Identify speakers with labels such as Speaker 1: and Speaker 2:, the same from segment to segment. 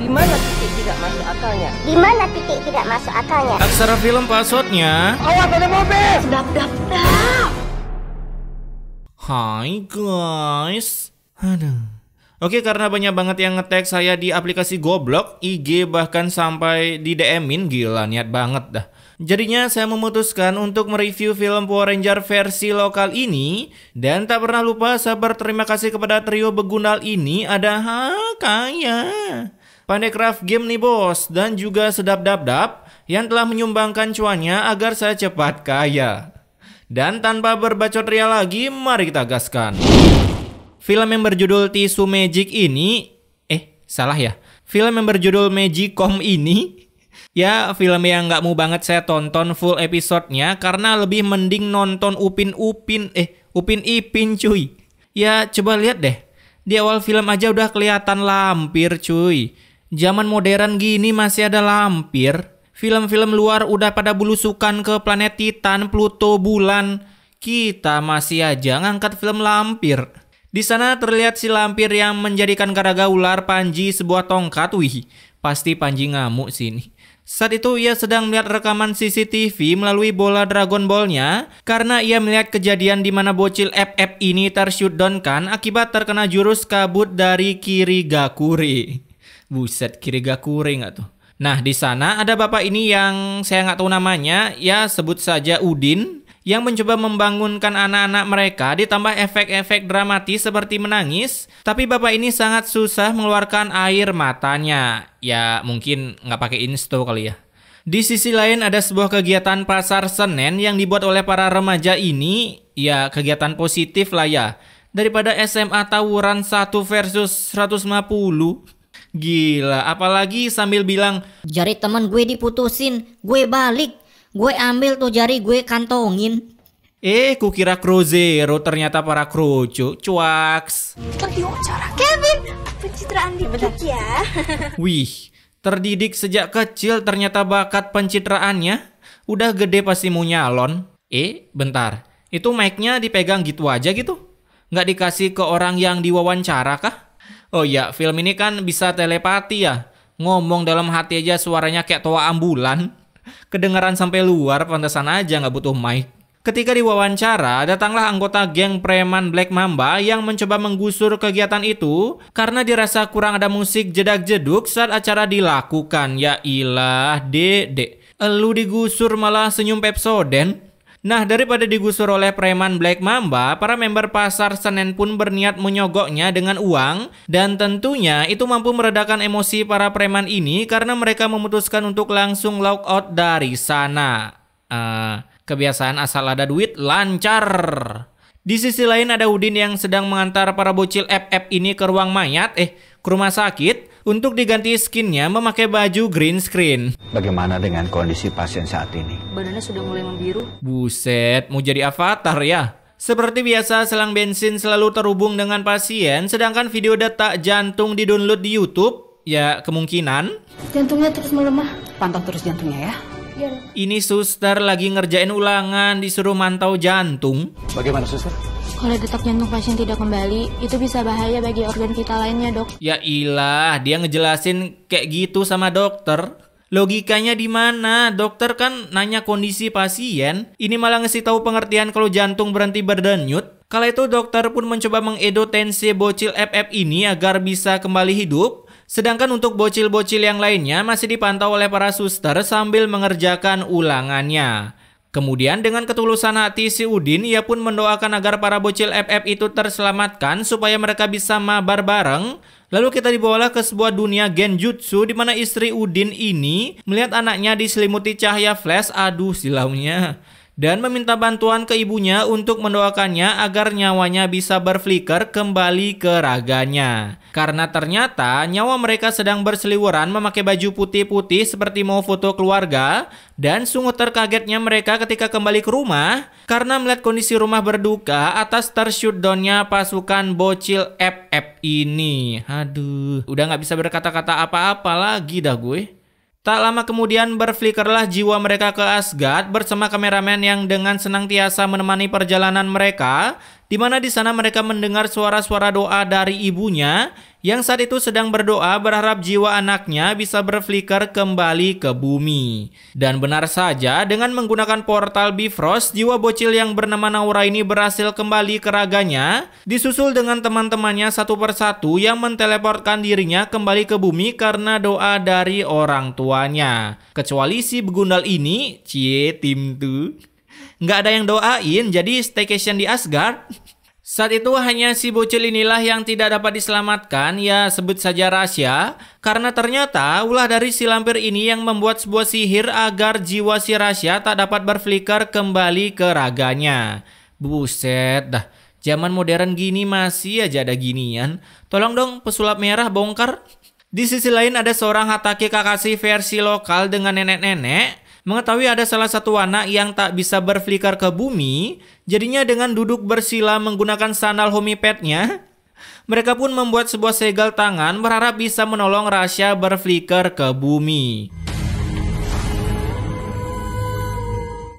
Speaker 1: Di mana titik tidak masuk akalnya?
Speaker 2: Di mana titik tidak masuk akalnya?
Speaker 3: Aksara film passwordnya.
Speaker 1: Awas ada mobil!
Speaker 2: Sedap, dap, dap.
Speaker 3: Hai guys. Aduh. Oke, karena banyak banget yang nge-tag saya di aplikasi Goblok, IG, bahkan sampai di DM-in, gila niat banget dah. Jadinya saya memutuskan untuk mereview film Power Ranger versi lokal ini. Dan tak pernah lupa saya berterima kasih kepada trio begundal ini. Ada Kaya, Pandecraft Game nih bos, dan juga Sedap Dap Dap yang telah menyumbangkan cuannya agar saya cepat kaya. Dan tanpa berbacot ria lagi, mari kita gaskan. Film yang berjudul Tisu Magic ini, salah ya. Film yang berjudul Magicom ini, ya film yang nggak mau banget saya tonton full episodenya karena lebih mending nonton Upin Ipin cuy. Ya coba lihat deh, di awal film aja udah kelihatan lampir cuy. Zaman modern gini masih ada lampir. Film-film luar udah pada bulusukan ke planet Titan, Pluto, bulan. Kita masih aja ngangkat film lampir. Di sana terlihat si lampir yang menjadikan garaga ular Panji sebuah tongkat. Wih, pasti Panji ngamuk sini. Saat itu ia sedang melihat rekaman CCTV melalui bola Dragon Ball-nya karena ia melihat kejadian di mana bocil FF ini tershutdown kan akibat terkena jurus kabut dari Kirigakure. Buset, Kirigakure nggak tuh? Nah, di sana ada bapak ini yang saya nggak tahu namanya, ya sebut saja Udin, yang mencoba membangunkan anak-anak mereka ditambah efek-efek dramatis seperti menangis, tapi bapak ini sangat susah mengeluarkan air matanya. Ya mungkin nggak pakai insto kali ya. Di sisi lain ada sebuah kegiatan pasar Senen yang dibuat oleh para remaja ini, ya kegiatan positif lah ya. Daripada SMA tawuran 1 versus 150. Gila, apalagi sambil bilang,
Speaker 4: jari temen gue diputusin, gue balik. Gue ambil tuh jari gue kantongin.
Speaker 3: Kukira Crow Zero, ternyata para Kroco. Cuaks.
Speaker 2: Lagi wawancara Kevin, pencitraan dikit ya.
Speaker 3: Wih, terdidik sejak kecil ternyata bakat pencitraannya. Udah gede pasti mau nyalon. Bentar, itu mic-nya dipegang gitu aja gitu? Nggak dikasih ke orang yang diwawancara kah? Oh ya, film ini kan bisa telepati ya. Ngomong dalam hati aja suaranya kayak toa ambulan. Kedengaran sampai luar, pantesan aja nggak butuh mic. Ketika diwawancara, datanglah anggota geng preman Black Mamba yang mencoba menggusur kegiatan itu karena dirasa kurang ada musik jedak-jeduk saat acara dilakukan. Ya ilah, dek, elu digusur malah senyum Pepsoden. Nah, daripada digusur oleh preman Black Mamba, para member pasar Senen pun berniat menyogoknya dengan uang, dan tentunya itu mampu meredakan emosi para preman ini karena mereka memutuskan untuk langsung log out dari sana. Kebiasaan asal ada duit lancar. Di sisi lain ada Udin yang sedang mengantar para bocil FF ini ke ruang mayat, ke rumah sakit untuk diganti skinnya memakai baju green screen.
Speaker 5: Bagaimana dengan kondisi pasien saat ini?
Speaker 6: Badannya sudah mulai membiru.
Speaker 3: Buset, mau jadi avatar ya? Seperti biasa, selang bensin selalu terhubung dengan pasien, sedangkan video detak jantung di-download di YouTube, ya kemungkinan
Speaker 6: Jantungnya terus melemah. Pantau terus jantungnya ya.
Speaker 3: ini suster lagi ngerjain ulangan disuruh mantau jantung.
Speaker 5: Bagaimana suster?
Speaker 7: Kalau detak jantung pasien tidak kembali, itu bisa bahaya bagi organ vital lainnya, dok.
Speaker 3: Ya ilah, dia ngejelasin kayak gitu sama dokter. Logikanya di mana? Dokter kan nanya kondisi pasien, ini malah ngasih tahu pengertian kalau jantung berhenti berdenyut. Kala itu dokter pun mencoba mengedo tensi bocil FF ini agar bisa kembali hidup. Sedangkan untuk bocil-bocil yang lainnya masih dipantau oleh para suster sambil mengerjakan ulangannya. Kemudian dengan ketulusan hati si Udin, ia pun mendoakan agar para bocil FF itu terselamatkan supaya mereka bisa mabar bareng. Lalu kita dibawalah ke sebuah dunia genjutsu di mana istri Udin ini melihat anaknya diselimuti cahaya flash, aduh silaunya, dan meminta bantuan ke ibunya untuk mendoakannya agar nyawanya bisa berflicker kembali ke raganya. Karena ternyata nyawa mereka sedang berseliweran memakai baju putih-putih seperti mau foto keluarga. Dan sungguh terkagetnya mereka ketika kembali ke rumah karena melihat kondisi rumah berduka atas tershutdownnya pasukan bocil FF ini. Aduh, udah gak bisa berkata-kata apa-apa lagi dah gue. Tak lama kemudian berflikerlah jiwa mereka ke Asgard bersama kameramen yang dengan senantiasa menemani perjalanan mereka, di mana di sana mereka mendengar suara-suara doa dari ibunya yang saat itu sedang berdoa berharap jiwa anaknya bisa berflicker kembali ke bumi. Dan benar saja, dengan menggunakan portal Bifrost, jiwa bocil yang bernama Naura ini berhasil kembali ke raganya, disusul dengan teman-temannya satu persatu yang menteleportkan dirinya kembali ke bumi karena doa dari orang tuanya. Kecuali si begundal ini, tim tuh, nggak ada yang doain, jadi staycation di Asgard. Saat itu hanya si bocil inilah yang tidak dapat diselamatkan, ya sebut saja Rasya, karena ternyata ulah dari si lampir ini yang membuat sebuah sihir agar jiwa si Rasya tak dapat berflicker kembali ke raganya. Buset dah, zaman modern gini masih aja ada ginian. Tolong dong pesulap merah bongkar. Di sisi lain ada seorang Hatake Kakashi versi lokal dengan nenek-nenek. Mengetahui ada salah satu anak yang tak bisa berflicker ke bumi, jadinya dengan duduk bersila menggunakan sandal homipednya, mereka pun membuat sebuah segel tangan berharap bisa menolong Rasya berflicker ke bumi.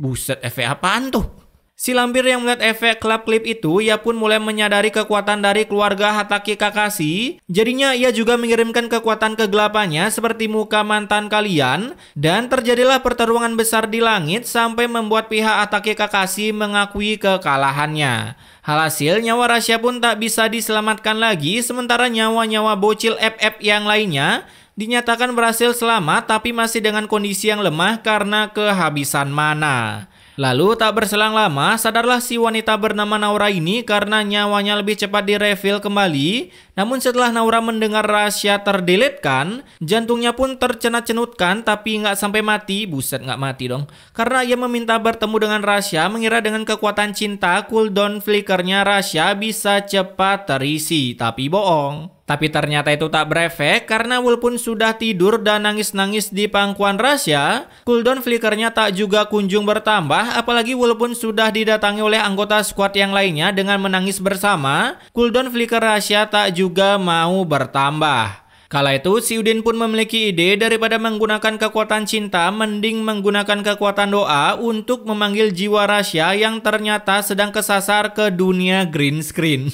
Speaker 3: Buset, efek apaan tuh? Si lampir yang melihat efek klip itu, ia pun mulai menyadari kekuatan dari keluarga Hatake Kakashi. Jadinya ia juga mengirimkan kekuatan kegelapannya seperti muka mantan kalian. Dan terjadilah pertarungan besar di langit sampai membuat pihak Hatake Kakashi mengakui kekalahannya. Alhasil nyawa Rasya pun tak bisa diselamatkan lagi, sementara nyawa-nyawa bocil FF yang lainnya dinyatakan berhasil selamat tapi masih dengan kondisi yang lemah karena kehabisan mana. Lalu tak berselang lama, sadarlah si wanita bernama Naura ini karena nyawanya lebih cepat direfill kembali. Namun setelah Naura mendengar Rasya terdeletkan, jantungnya pun tercenat-cenutkan tapi nggak sampai mati. Buset, nggak mati dong. Karena ia meminta bertemu dengan Rasya, mengira dengan kekuatan cinta cooldown flickernya Rasya bisa cepat terisi. Tapi bohong. Tapi ternyata itu tak berefek karena walaupun sudah tidur dan nangis-nangis di pangkuan Rasya, cooldown flickernya tak juga kunjung bertambah, apalagi walaupun sudah didatangi oleh anggota squad yang lainnya dengan menangis bersama, cooldown flicker Rasya tak juga mau bertambah. Kala itu si Udin pun memiliki ide daripada menggunakan kekuatan cinta, mending menggunakan kekuatan doa untuk memanggil jiwa Rasya yang ternyata sedang kesasar ke dunia green screen.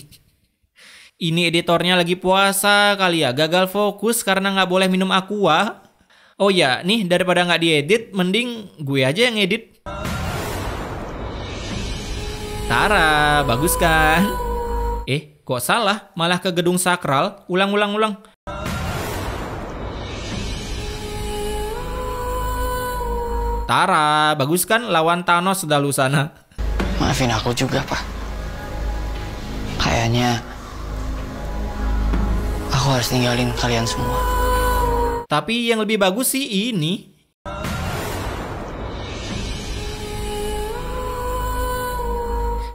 Speaker 3: Ini editornya lagi puasa kali ya, gagal fokus karena nggak boleh minum aqua. Oh ya, nih daripada nggak diedit, mending gue aja yang edit. Tara, bagus kan? Kok salah? Malah ke gedung sakral. Ulang. Tara, bagus kan? Lawan Thanos dah lu sana.
Speaker 8: Maafin aku juga, Pak. Kayaknya aku harus tinggalin kalian semua.
Speaker 3: Tapi yang lebih bagus sih ini.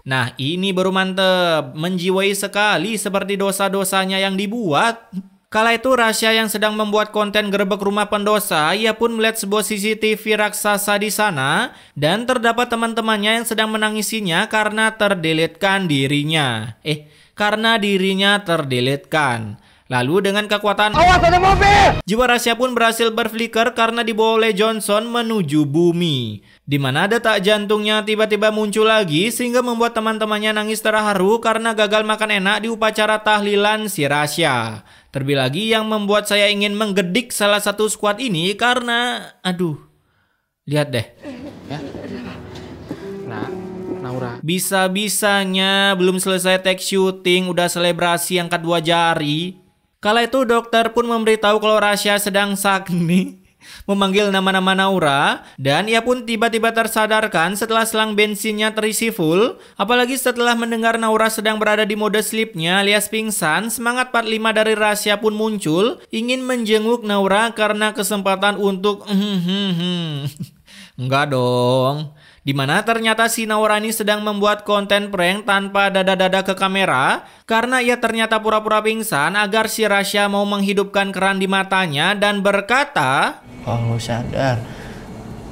Speaker 3: Nah, ini baru mantep. Menjiwai sekali seperti dosa-dosanya yang dibuat. Kala itu Rasya yang sedang membuat konten gerebek rumah pendosa, ia pun melihat sebuah CCTV raksasa di sana dan terdapat teman-temannya yang sedang menangisinya karena terdeletkan dirinya. Karena dirinya terdeletkan. Lalu dengan kekuatan
Speaker 1: Awas ada mobil!
Speaker 3: jiwa Rasya pun berhasil berflicker karena dibawa oleh Johnson menuju bumi. Di mana detak jantungnya tiba-tiba muncul lagi sehingga membuat teman-temannya nangis terharu karena gagal makan enak di upacara tahlilan si Rasya. Terlebih lagi yang membuat saya ingin menggedik salah satu squad ini karena lihat deh.
Speaker 8: Ya. Nah, Naura.
Speaker 3: Bisa-bisanya belum selesai take shooting udah selebrasi angkat 2 jari. Kala itu dokter pun memberitahu kalau Rasya sedang sakni, memanggil nama-nama Naura, dan ia pun tiba-tiba tersadarkan setelah selang bensinnya terisi full. Apalagi setelah mendengar Naura sedang berada di mode sleepnya alias pingsan, semangat 45 dari Rasya pun muncul, ingin menjenguk Naura karena kesempatan untuk enggak dong. Dimana ternyata si Naura ini sedang membuat konten prank tanpa dada-dada ke kamera karena ia ternyata pura-pura pingsan agar si Rasya mau menghidupkan keran di matanya dan berkata,
Speaker 8: "Oh, lu sadar.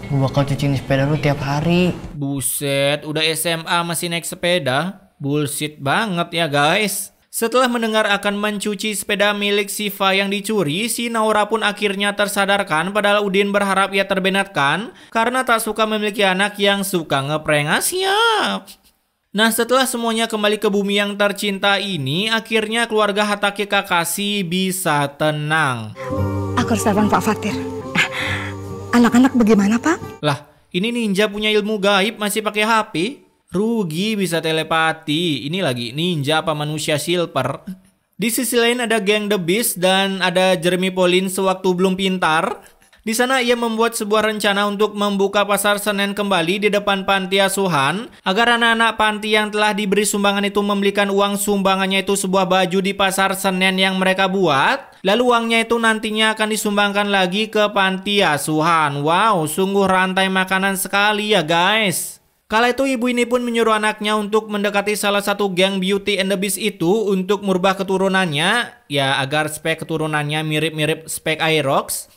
Speaker 8: Gue bakal cuciin sepeda lu tiap hari."
Speaker 3: Buset, udah SMA masih naik sepeda? Bullshit banget ya guys. Setelah mendengar akan mencuci sepeda milik Siva yang dicuri, si Naura pun akhirnya tersadarkan padahal Udin berharap ia terbenatkan karena tak suka memiliki anak yang suka ngeprank. Siap. Nah, setelah semuanya kembali ke bumi yang tercinta ini, akhirnya keluarga Hatake Kakashi bisa tenang.
Speaker 9: Aku harus telepon Pak Fatir. Anak-anak bagaimana, Pak?
Speaker 3: Lah, ini ninja punya ilmu gaib masih pakai HP? Rugi bisa telepati. Ini lagi ninja apa manusia silver? Di sisi lain ada geng The Beast dan ada Jeremy Pauline sewaktu belum pintar. Di sana ia membuat sebuah rencana untuk membuka pasar Senen kembali di depan panti asuhan agar anak-anak panti yang telah diberi sumbangan itu membelikan uang sumbangannya itu sebuah baju di pasar Senen yang mereka buat. Lalu uangnya itu nantinya akan disumbangkan lagi ke panti asuhan. Wow, sungguh rantai makanan sekali ya guys. Kala itu ibu ini pun menyuruh anaknya untuk mendekati salah satu geng Beauty and the Beast itu untuk merubah keturunannya, ya agar spek keturunannya mirip-mirip spek Aerox.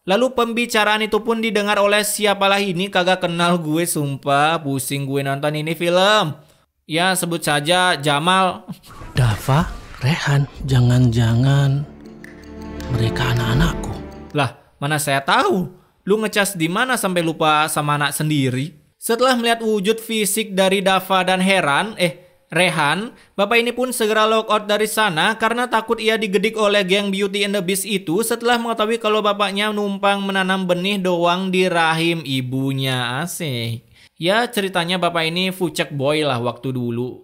Speaker 3: Lalu pembicaraan itu pun didengar oleh siapalah ini, kagak kenal gue sumpah, pusing gue nonton ini film. Ya sebut saja Jamal.
Speaker 10: Dava, Rehan, jangan-jangan mereka anak-anakku.
Speaker 3: Lah, mana saya tahu? Lu ngecas di mana sampai lupa sama anak sendiri? Setelah melihat wujud fisik dari Dava dan Rehan, bapak ini pun segera log out dari sana karena takut ia digedik oleh geng Beauty and the Beast itu setelah mengetahui kalau bapaknya numpang menanam benih doang di rahim ibunya. Asik. Ya ceritanya bapak ini fucek boy lah waktu dulu.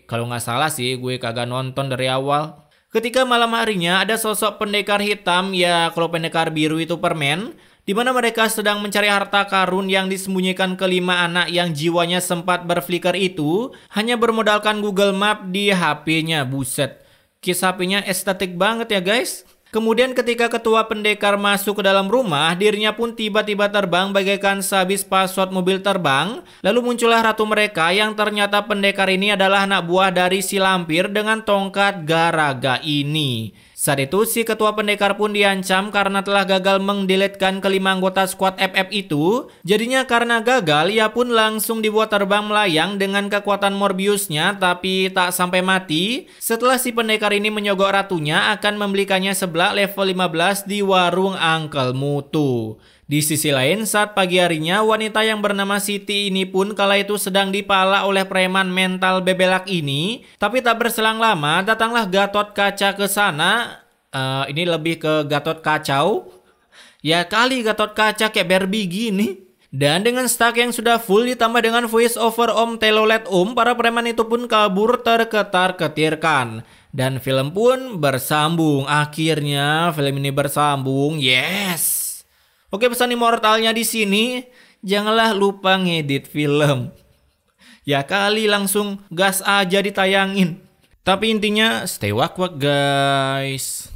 Speaker 3: Kalau nggak salah sih gue kagak nonton dari awal. Ketika malam harinya ada sosok pendekar hitam, ya kalau pendekar biru itu permen, di mana mereka sedang mencari harta karun yang disembunyikan kelima anak yang jiwanya sempat berflicker itu hanya bermodalkan Google Map di HP-nya. Buset, kisah HP-nya estetik banget ya guys. Kemudian ketika ketua pendekar masuk ke dalam rumah, dirinya pun tiba-tiba terbang bagaikan sehabis password mobil terbang. Lalu muncullah ratu mereka yang ternyata pendekar ini adalah anak buah dari si lampir dengan tongkat garaga ini. Saat itu si ketua pendekar pun diancam karena telah gagal mengdeletkan kelima anggota squad FF itu. Jadinya karena gagal, ia pun langsung dibuat terbang melayang dengan kekuatan Morbiusnya tapi tak sampai mati. Setelah si pendekar ini menyogok ratunya akan membelikannya seblak level 15 di warung Uncle Mutu. Di sisi lain, saat pagi harinya, wanita yang bernama Siti ini pun kala itu sedang dipala oleh preman mental bebelak ini. Tapi tak berselang lama, datanglah Gatot Kaca ke sana. Ini lebih ke Gatot Kacau. Ya kali Gatot Kaca kayak Barbie gini. Dan dengan stack yang sudah full ditambah dengan voice over Om Telolet para preman itu pun kabur terketar-ketirkan. Dan film pun bersambung. Akhirnya film ini bersambung. Yes. Oke, pesan immortalnya di sini, janganlah lupa ngedit film. Ya kali langsung gas aja ditayangin. Tapi intinya stay wak-wak guys.